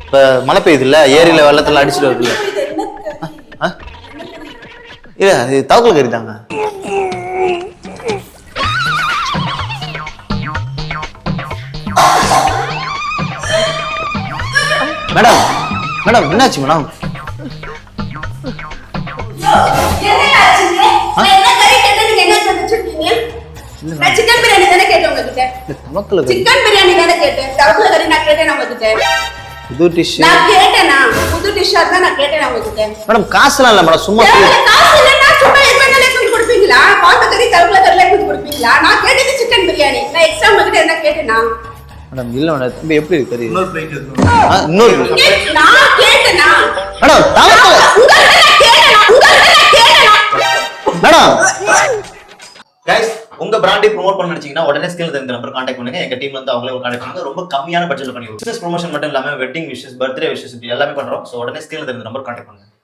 இப்போ மழை பெய்யுதுல்ல, ஏரியில் வெள்ளத்தில் அடிச்சுட்டு வருதுல்ல. இல்லை, அது தவக்கல் கறி தாங்க. மேடம் மேடம் என்னாச்சு மேடம்? சிக்கன் பிரியாணி தானே கேட்டேன் உங்ககிட்ட. சிக்கன் பிரியாணி தானே கேட்டேன். தவக்கல கறி நான் கேட்டேன் உங்ககிட்ட. புது டிஷ் நான் கேட்டேனா? புது டிஷ்ஷா தான் நான் கேட்டேன் உங்ககிட்ட. மேடம் காசுலாம் இல்ல மேடம், சும்மா காசு இல்லனா சும்மா எவ்வளவு எடுத்து கொடுப்பீங்களா? பாத்த கறி தவக்கல கறில எடுத்து கொடுப்பீங்களா? நான் கேட்டது சிக்கன் பிரியாணி. நான் எக்ஸ்ட்ரா உங்ககிட்ட என்ன கேட்டேனா? மேடம் இல்ல மேடம், தம்பி எப்படி இருக்கு? இன்னொரு பிளேட் எடுத்துங்க. இன்னொரு நான் கேட்டேனா? மேடம் தவக்கல உங்ககிட்ட நான் கேட்டேனா? மேடம் गाइस உங்க பிராண்டை ப்ரோமோட் பண்ண நினைச்சீங்கன்னா உடனே ஸ்கில் தெரிஞ்ச நம்பர் கான்டாக்ட் பண்ணுங்க. எங்க டீம்ல இருந்து அவங்களே கான்டாக்ட் பண்ணுங்க. ரொம்ப கம்மியான பட்ஜெட்ல பண்ணிடுவோம். பிசினஸ் ப்ரமோஷன் மட்டும் இல்லாம வெட்டிங் விஷஸ், பர்த்டே விஷஸ் எல்லாமே பண்றோம். சோ உடனே ஸ்கில் தெரிஞ்ச நம்பர் கான்டாக்ட் பண்ணுங்க.